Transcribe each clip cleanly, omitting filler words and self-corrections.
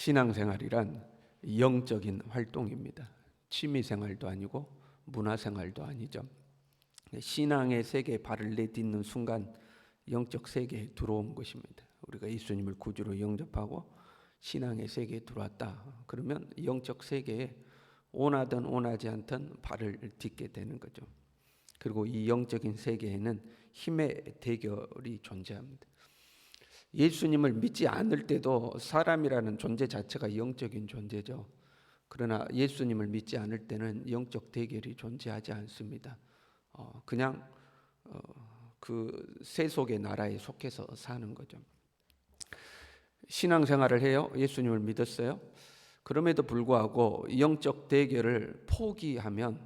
신앙생활이란 영적인 활동입니다. 취미생활도 아니고 문화생활도 아니죠. 신앙의 세계에 발을 내딛는 순간 영적 세계에 들어온 것입니다. 우리가 예수님을 구주로 영접하고 신앙의 세계에 들어왔다. 그러면 영적 세계에 원하든 원하지 않든 발을 딛게 되는 거죠. 그리고 이 영적인 세계에는 힘의 대결이 존재합니다. 예수님을 믿지 않을 때도 사람이라는 존재 자체가 영적인 존재죠. 그러나 예수님을 믿지 않을 때는 영적 대결이 존재하지 않습니다. 그냥 그 세속의 나라에 속해서 사는 거죠. 신앙생활을 해요. 예수님을 믿었어요. 그럼에도 불구하고 영적 대결을 포기하면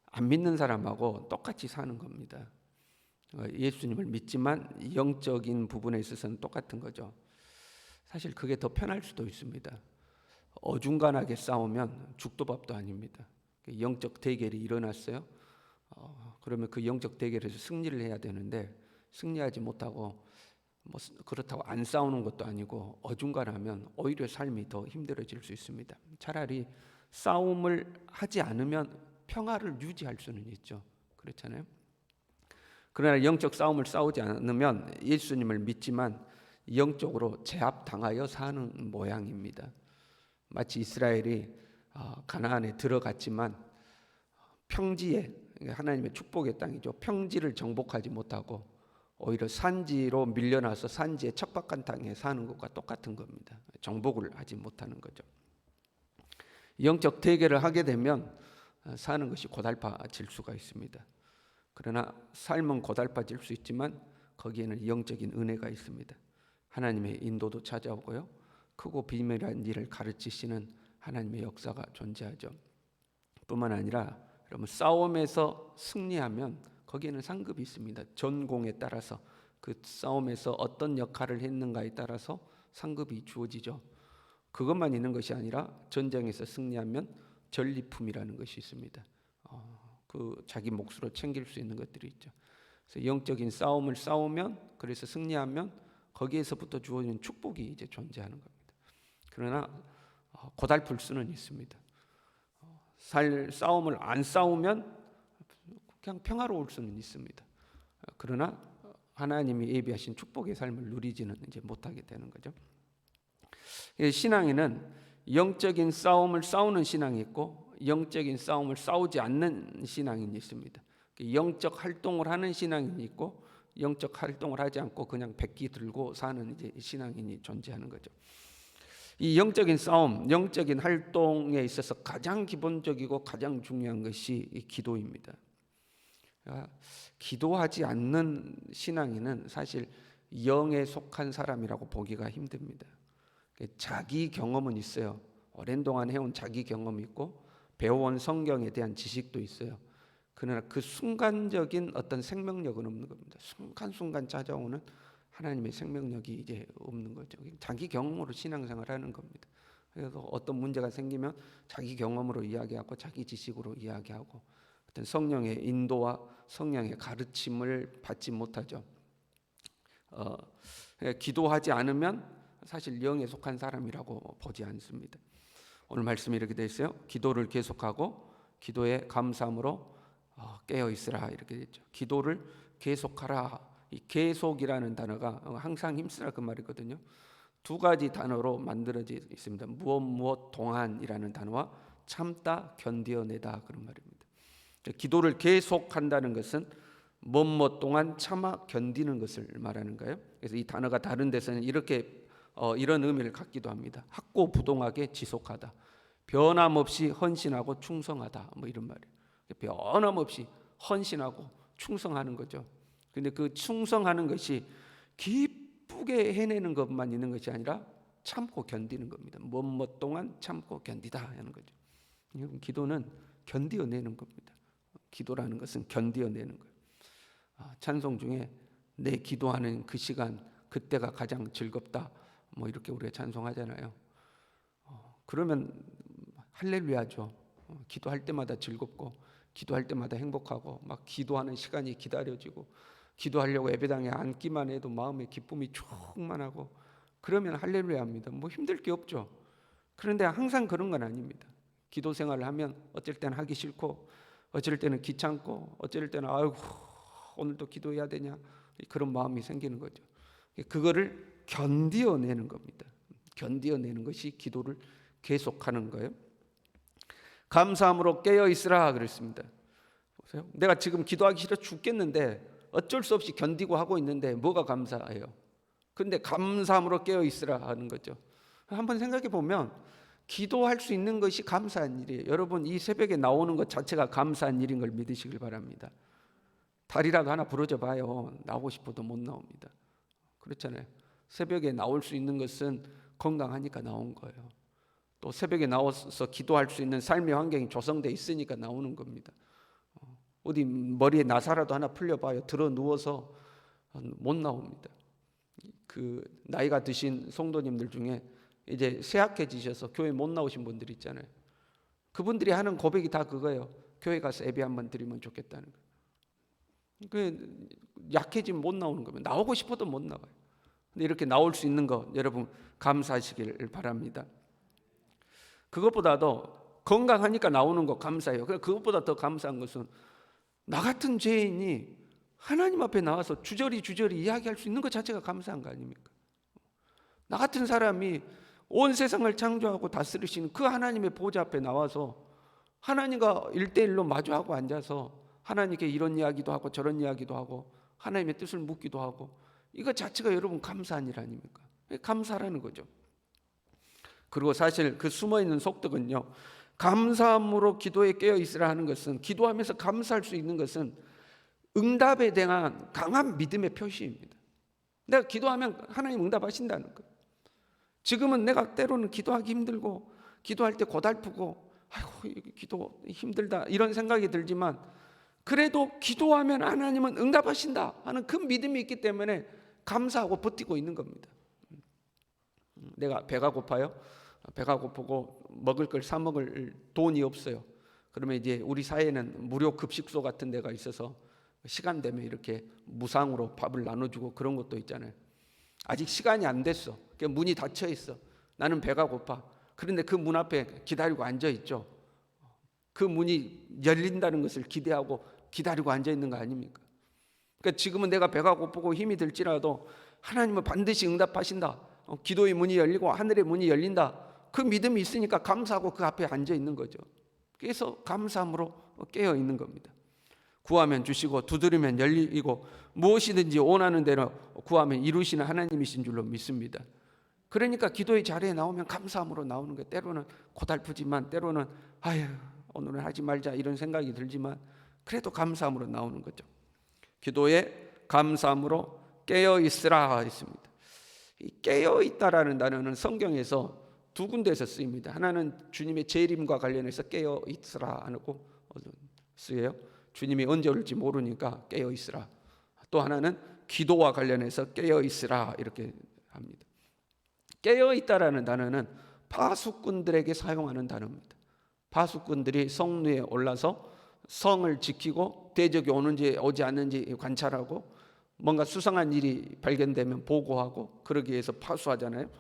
안 믿는 사람하고 똑같이 사는 겁니다. 예수님을 믿지만 영적인 부분에 있어서는 똑같은 거죠. 사실 그게 더 편할 수도 있습니다. 어중간하게 싸우면 죽도 밥도 아닙니다. 영적 대결이 일어났어요. 그러면 그 영적 대결에서 승리를 해야 되는데 승리하지 못하고 뭐 그렇다고 안 싸우는 것도 아니고 어중간하면 오히려 삶이 더 힘들어질 수 있습니다. 차라리 싸움을 하지 않으면 평화를 유지할 수는 있죠. 그렇잖아요. 그러나 영적 싸움을 싸우지 않으면 예수님을 믿지만 영적으로 제압당하여 사는 모양입니다. 마치 이스라엘이 가나안에 들어갔지만 평지에, 하나님의 축복의 땅이죠, 평지를 정복하지 못하고 오히려 산지로 밀려나서 산지의 척박한 땅에 사는 것과 똑같은 겁니다. 정복을 하지 못하는 거죠. 영적 대결을 하게 되면 사는 것이 고달파질 수가 있습니다. 그러나 삶은 고달파질 수 있지만 거기에는 영적인 은혜가 있습니다. 하나님의 인도도 찾아오고요, 크고 비밀한 일을 가르치시는 하나님의 역사가 존재하죠. 뿐만 아니라 여러분, 싸움에서 승리하면 거기에는 상급이 있습니다. 전공에 따라서 그 싸움에서 어떤 역할을 했는가에 따라서 상급이 주어지죠. 그것만 있는 것이 아니라 전쟁에서 승리하면 전리품이라는 것이 있습니다. 그 자기 몫으로 챙길 수 있는 것들이 있죠. 그래서 영적인 싸움을 싸우면, 그래서 승리하면 거기에서부터 주어지는 축복이 이제 존재하는 겁니다. 그러나 고달플 수는 있습니다. 싸움을 안 싸우면 그냥 평화로울 수는 있습니다. 그러나 하나님이 예비하신 축복의 삶을 누리지는 이제 못하게 되는 거죠. 신앙에는 영적인 싸움을 싸우는 신앙이 있고 영적인 싸움을 싸우지 않는 신앙이 있습니다. 영적 활동을 하는 신앙이 있고 영적 활동을 하지 않고 그냥 백기 들고 사는 이제 신앙인이 존재하는 거죠. 이 영적인 싸움, 영적인 활동에 있어서 가장 기본적이고 가장 중요한 것이 이 기도입니다. 기도하지 않는 신앙인은 사실 영에 속한 사람이라고 보기가 힘듭니다. 자기 경험은 있어요. 오랜 동안 해온 자기 경험이 있고 배워온 성경에 대한 지식도 있어요. 그러나 그 순간적인 어떤 생명력은 없는 겁니다. 순간순간 찾아오는 하나님의 생명력이 이제 없는 거죠. 자기 경험으로 신앙생활하는 겁니다. 그래서 어떤 문제가 생기면 자기 경험으로 이야기하고 자기 지식으로 이야기하고 어떤 성령의 인도와 성령의 가르침을 받지 못하죠. 기도하지 않으면 사실 영에 속한 사람이라고 보지 않습니다. 오늘 말씀이 이렇게 되어 있어요. 기도를 계속하고 기도에 감사함으로 깨어 있으라, 이렇게 됐죠. 기도를 계속하라. 이 계속이라는 단어가 항상 힘쓰라 그 말이거든요. 두 가지 단어로 만들어져 있습니다. 무엇 동안이라는 단어와 참다 견디어내다, 그런 말입니다. 기도를 계속한다는 것은 무엇 동안 참아 견디는 것을 말하는 거예요. 그래서 이 단어가 다른 데서는 이렇게 이런 의미를 갖기도 합니다. 학고부동하게 지속하다, 변함없이 헌신하고 충성하다, 뭐 이런 말이에요. 변함없이 헌신하고 충성하는 거죠. 근데 그 충성하는 것이 기쁘게 해내는 것만 있는 것이 아니라 참고 견디는 겁니다. 무엇 동안 참고 견디다 하는 거죠. 기도는 견디어내는 겁니다. 기도라는 것은 견디어내는 거예요. 찬송 중에 내 기도하는 그 시간, 그때가 가장 즐겁다, 뭐 이렇게 우리가 찬송하잖아요. 그러면 할렐루야죠. 기도할 때마다 즐겁고 기도할 때마다 행복하고 막 기도하는 시간이 기다려지고 기도하려고 예배당에 앉기만 해도 마음의 기쁨이 충만하고 그러면 할렐루야입니다. 뭐 힘들 게 없죠. 그런데 항상 그런 건 아닙니다. 기도 생활을 하면 어쩔 때는 하기 싫고, 어쩔 때는 귀찮고, 어쩔 때는 아이고 오늘도 기도해야 되냐, 그런 마음이 생기는 거죠. 그거를 견디어내는 겁니다. 견디어내는 것이 기도를 계속하는 거예요. 감사함으로 깨어 있으라 그랬습니다. 보세요. 내가 지금 기도하기 싫어 죽겠는데 어쩔 수 없이 견디고 하고 있는데 뭐가 감사해요? 근데 감사함으로 깨어 있으라 하는 거죠. 한번 생각해 보면 기도할 수 있는 것이 감사한 일이에요. 여러분, 이 새벽에 나오는 것 자체가 감사한 일인 걸 믿으시길 바랍니다. 다리라도 하나 부러져 봐요. 나오고 싶어도 못 나옵니다. 그렇잖아요. 새벽에 나올 수 있는 것은 건강하니까 나온 거예요. 또 새벽에 나와서 기도할 수 있는 삶의 환경이 조성되어 있으니까 나오는 겁니다. 어디 머리에 나사라도 하나 풀려봐요. 들어 누워서 못 나옵니다. 그 나이가 드신 성도님들 중에 이제 쇠약해지셔서 교회 못 나오신 분들 있잖아요. 그분들이 하는 고백이 다 그거예요. 교회 가서 예배 한번 드리면 좋겠다는 거예요. 그 약해지면 못 나오는 거면 나오고 싶어도 못 나와요. 근데 이렇게 나올 수 있는 거 여러분 감사하시길 바랍니다. 그것보다도 건강하니까 나오는 거 감사해요. 그것보다 더 감사한 것은 나 같은 죄인이 하나님 앞에 나와서 주저리 이야기할 수 있는 것 자체가 감사한 거 아닙니까? 나 같은 사람이 온 세상을 창조하고 다스리시는 그 하나님의 보좌 앞에 나와서 하나님과 1대1로 마주하고 앉아서 하나님께 이런 이야기도 하고 저런 이야기도 하고 하나님의 뜻을 묻기도 하고, 이거 자체가 여러분 감사한 일 아닙니까? 감사라는 거죠. 그리고 사실 그 숨어있는 속덕은요, 감사함으로 기도에 깨어 있으라 하는 것은, 기도하면서 감사할 수 있는 것은 응답에 대한 강한 믿음의 표시입니다. 내가 기도하면 하나님 응답하신다는 거예요. 지금은 내가 때로는 기도하기 힘들고 기도할 때 고달프고 아이고 기도 힘들다 이런 생각이 들지만, 그래도 기도하면 하나님은 응답하신다 하는 그 믿음이 있기 때문에 감사하고 버티고 있는 겁니다. 내가 배가 고파요. 배가 고프고 먹을 걸 사 먹을 돈이 없어요. 그러면 이제 우리 사회는 무료 급식소 같은 데가 있어서 시간 되면 이렇게 무상으로 밥을 나눠주고 그런 것도 있잖아요. 아직 시간이 안 됐어. 문이 닫혀 있어. 나는 배가 고파. 그런데 그 문 앞에 기다리고 앉아 있죠. 그 문이 열린다는 것을 기대하고 기다리고 앉아 있는 거 아닙니까? 그러니까 지금은 내가 배가 고프고 힘이 들지라도 하나님은 반드시 응답하신다. 기도의 문이 열리고 하늘의 문이 열린다. 그 믿음이 있으니까 감사하고 그 앞에 앉아 있는 거죠. 그래서 감사함으로 깨어 있는 겁니다. 구하면 주시고 두드리면 열리고 무엇이든지 원하는 대로 구하면 이루시는 하나님이신 줄로 믿습니다. 그러니까 기도의 자리에 나오면 감사함으로 나오는 거예요. 때로는 고달프지만, 때로는 아유 오늘은 하지 말자 이런 생각이 들지만 그래도 감사함으로 나오는 거죠. 기도에 감사함으로 깨어 있으라 했습니다. 이 깨어 있다라는 단어는 성경에서 두 군데에서 쓰입니다. 하나는 주님의 재림과 관련해서 깨어 있으라 하고 쓰여요. 주님이 언제 올지 모르니까 깨어 있으라. 또 하나는 기도와 관련해서 깨어 있으라 이렇게 합니다. 깨어 있다라는 단어는 파수꾼들에게 사용하는 단어입니다. 파수꾼들이 성 위에 올라서 성을 지키고 대적이 오는지 오지 않는지 관찰하고 뭔가 수상한 일이 발견되면 보고하고 그러기 위해서 파수하잖아요.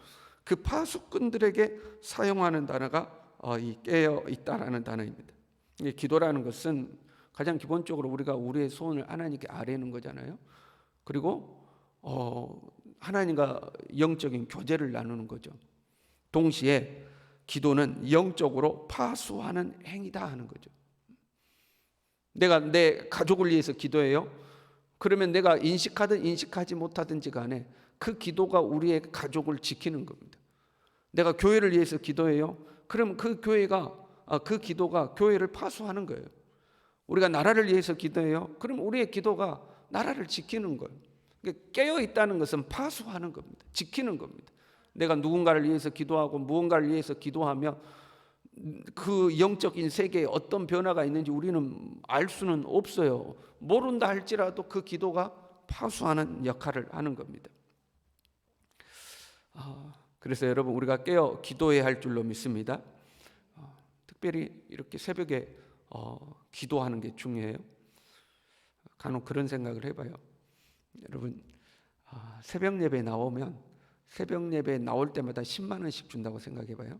그 파수꾼들에게 사용하는 단어가 이 깨어 있다라는 단어입니다. 기도라는 것은 가장 기본적으로 우리가 우리의 소원을 하나님께 아뢰는 거잖아요. 그리고 하나님과 영적인 교제를 나누는 거죠. 동시에 기도는 영적으로 파수하는 행위다 하는 거죠. 내가 내 가족을 위해서 기도해요. 그러면 내가 인식하든 인식하지 못하든지 간에 그 기도가 우리의 가족을 지키는 겁니다. 내가 교회를 위해서 기도해요. 그럼 그 기도가 교회를 파수하는 거예요. 우리가 나라를 위해서 기도해요. 그럼 우리의 기도가 나라를 지키는 거예요. 깨어 있다는 것은 파수하는 겁니다. 지키는 겁니다. 내가 누군가를 위해서 기도하고 무언가를 위해서 기도하며 그 영적인 세계에 어떤 변화가 있는지 우리는 알 수는 없어요. 모른다 할지라도 그 기도가 파수하는 역할을 하는 겁니다. 그래서 여러분 우리가 깨어 기도해야 할 줄로 믿습니다. 특별히 이렇게 새벽에 기도하는 게 중요해요. 간혹 그런 생각을 해봐요. 여러분 새벽 예배에 나오면 새벽 예배에 나올 때마다 10만 원씩 준다고 생각해봐요.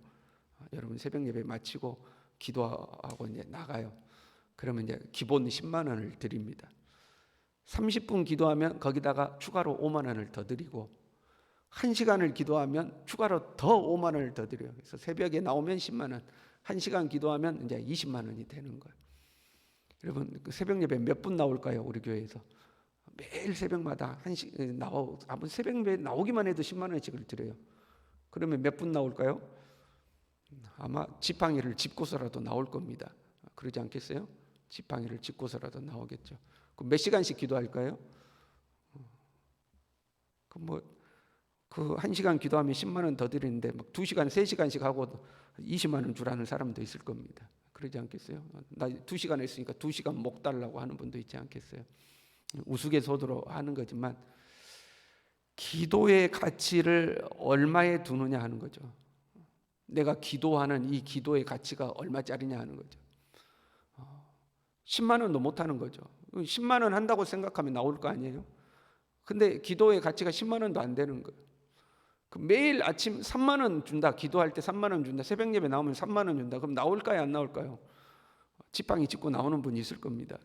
여러분 새벽 예배 마치고 기도하고 이제 나가요. 그러면 이제 기본 10만 원을 드립니다. 30분 기도하면 거기다가 추가로 5만 원을 더 드리고 1시간을 기도하면 추가로 더 5만 원을 더 드려요. 그래서 새벽에 나오면 10만 원, 1시간 기도하면 이제 20만 원이 되는 거예요. 여러분 새벽 예배 몇 분 나올까요? 우리 교회에서 매일 새벽마다 한번 새벽 예배 나오기만 해도 10만 원씩을 드려요. 그러면 몇 분 나올까요? 아마 지팡이를 짚고서라도 나올 겁니다. 그러지 않겠어요? 지팡이를 짚고서라도 나오겠죠. 그럼 몇 시간씩 기도할까요? 그 1시간 기도하면 10만 원 더 드리는데 막 2시간, 3시간씩 하고 20만 원 주라는 사람도 있을 겁니다. 그러지 않겠어요? 나 2시간 했으니까 2시간 목 달라고 하는 분도 있지 않겠어요? 우스갯소리로 하는 거지만 기도의 가치를 얼마에 두느냐 하는 거죠. 내가 기도하는 이 기도의 가치가 얼마짜리냐 하는 거죠. 10만 원도 못 하는 거죠. 10만 원 한다고 생각하면 나올 거 아니에요? 근데 기도의 가치가 10만 원도 안 되는 거예요. 매일 아침 3만 원 준다. 기도할 때 3만 원 준다. 새벽 예배 나오면 3만 원 준다. 그럼 나올까요? 안 나올까요? 지팡이 짚고 나오는 분이 있을 겁니다.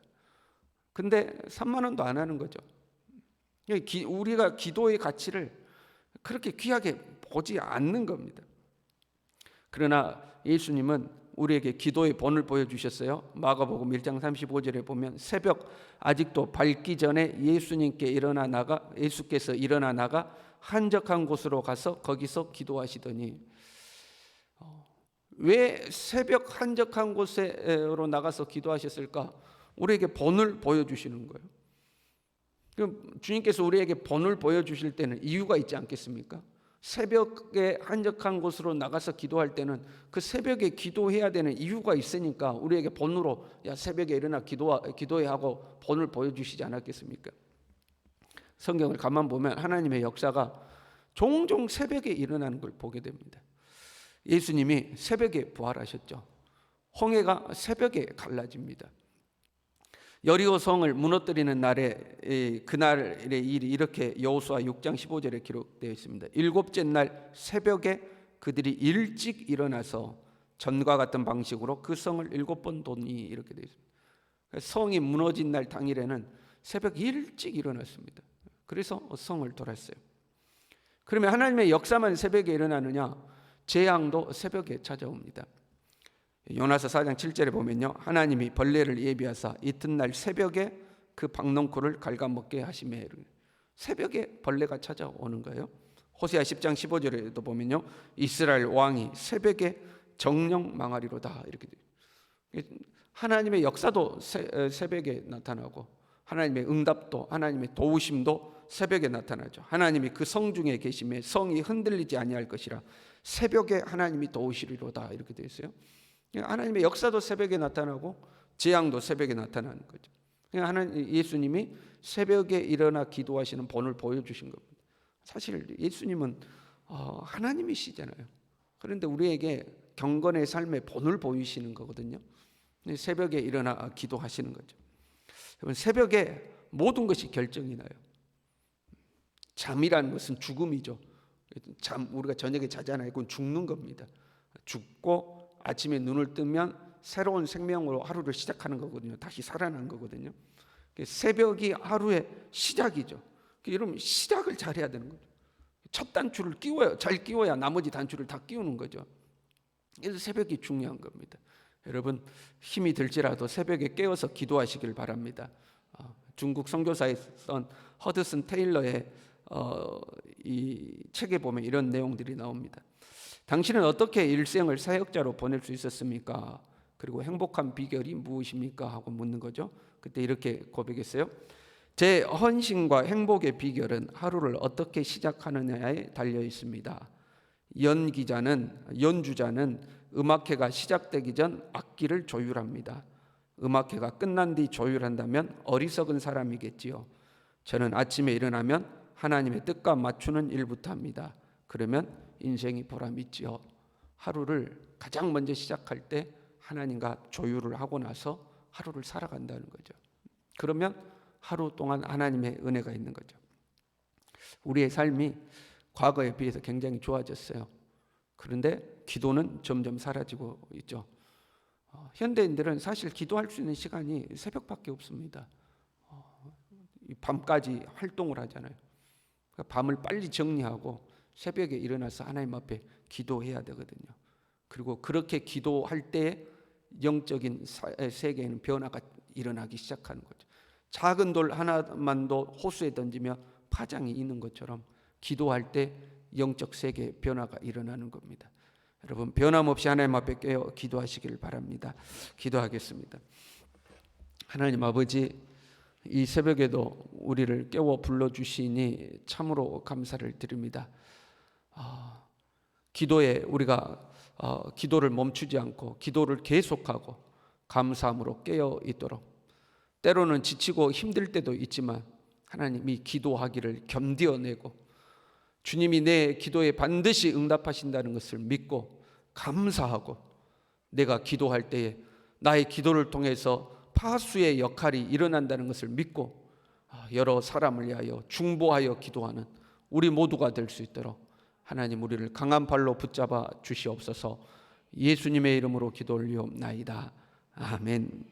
근데 3만 원도 안 하는 거죠. 우리가 기도의 가치를 그렇게 귀하게 보지 않는 겁니다. 그러나 예수님은 우리에게 기도의 본을 보여주셨어요. 마가복음 1장 35절에 보면 새벽 아직도 밝기 전에 예수께서 일어나 나가 한적한 곳으로 가서 거기서 기도하시더니, 왜 새벽 한적한 곳으로 나가서 기도하셨을까? 우리에게 본을 보여주시는 거예요. 그럼 주님께서 우리에게 본을 보여주실 때는 이유가 있지 않겠습니까? 새벽에 한적한 곳으로 나가서 기도할 때는 그 새벽에 기도해야 되는 이유가 있으니까 우리에게 본으로 야 새벽에 일어나 기도해 하고 본을 보여주시지 않았겠습니까? 성경을 가만 보면 하나님의 역사가 종종 새벽에 일어나는 걸 보게 됩니다. 예수님이 새벽에 부활하셨죠. 홍해가 새벽에 갈라집니다. 여리고 성을 무너뜨리는 날에 그날의 일이 이렇게 여호수아 6장 15절에 기록되어 있습니다. 일곱째 날 새벽에 그들이 일찍 일어나서 전과 같은 방식으로 그 성을 7번 도니 이렇게 되어 있습니다. 성이 무너진 날 당일에는 새벽 일찍 일어났습니다. 그래서 성을 돌았어요. 그러면 하나님의 역사만 새벽에 일어나느냐? 재앙도 새벽에 찾아옵니다. 요나서 4장 7절에 보면요, 하나님이 벌레를 예비하사 이튿날 새벽에 그 박농쿨을 갉아먹게 하시매. 새벽에 벌레가 찾아오는 거예요. 호세아 10장 15절에도 보면요, 이스라엘 왕이 새벽에 정령 망하리로다 이렇게 돼요. 하나님의 역사도 새벽에 나타나고 하나님의 응답도 하나님의 도우심도 새벽에 나타나죠. 하나님이 그 성 중에 계심에 성이 흔들리지 아니할 것이라 새벽에 하나님이 도우시리로다 이렇게 되어 있어요. 하나님의 역사도 새벽에 나타나고 재앙도 새벽에 나타나는 거죠. 예수님이 새벽에 일어나 기도하시는 본을 보여주신 겁니다. 사실 예수님은 하나님이시잖아요. 그런데 우리에게 경건의 삶의 본을 보이시는 거거든요. 새벽에 일어나 기도하시는 거죠. 새벽에 모든 것이 결정이 나요. 잠이라는 것은 죽음이죠. 우리가 저녁에 자잖아요. 그건 죽는 겁니다. 죽고 아침에 눈을 뜨면 새로운 생명으로 하루를 시작하는 거거든요. 다시 살아난 거거든요. 새벽이 하루의 시작이죠. 여러분 시작을 잘해야 되는 거죠. 첫 단추를 잘 끼워야 나머지 단추를 다 끼우는 거죠. 그래서 새벽이 중요한 겁니다. 여러분 힘이 들지라도 새벽에 깨어서 기도하시길 바랍니다. 중국 선교사에 쓴 허드슨 테일러의 이 책에 보면 이런 내용들이 나옵니다. 당신은 어떻게 일생을 사역자로 보낼 수 있었습니까? 그리고 행복한 비결이 무엇입니까? 하고 묻는 거죠. 그때 이렇게 고백했어요. 제 헌신과 행복의 비결은 하루를 어떻게 시작하느냐에 달려 있습니다. 연주자는 음악회가 시작되기 전 악기를 조율합니다. 음악회가 끝난 뒤 조율한다면 어리석은 사람이겠지요. 저는 아침에 일어나면 하나님의 뜻과 맞추는 일부터 합니다. 그러면 인생이 보람있지요. 하루를 가장 먼저 시작할 때 하나님과 조율을 하고 나서 하루를 살아간다는 거죠. 그러면 하루 동안 하나님의 은혜가 있는 거죠. 우리의 삶이 과거에 비해서 굉장히 좋아졌어요. 그런데 기도는 점점 사라지고 있죠. 현대인들은 사실 기도할 수 있는 시간이 새벽밖에 없습니다. 밤까지 활동을 하잖아요. 그러니까 밤을 빨리 정리하고 새벽에 일어나서 하나님 앞에 기도해야 되거든요. 그리고 그렇게 기도할 때 영적인 세계에는 변화가 일어나기 시작하는 거죠. 작은 돌 하나만도 호수에 던지면 파장이 있는 것처럼 기도할 때 영적 세계에 변화가 일어나는 겁니다. 여러분 변함없이 하나님 앞에 깨어 기도하시길 바랍니다. 기도하겠습니다. 하나님 아버지, 이 새벽에도 우리를 깨워 불러주시니 참으로 감사를 드립니다. 기도에 우리가 기도를 멈추지 않고 기도를 계속하고 감사함으로 깨어 있도록, 때로는 지치고 힘들 때도 있지만 하나님이 기도하기를 견뎌내고 주님이 내 기도에 반드시 응답하신다는 것을 믿고 감사하고, 내가 기도할 때에 나의 기도를 통해서 파수의 역할이 일어난다는 것을 믿고 여러 사람을 위하여 중보하여 기도하는 우리 모두가 될 수 있도록 하나님 우리를 강한 발로 붙잡아 주시옵소서. 예수님의 이름으로 기도 올리옵나이다. 아멘.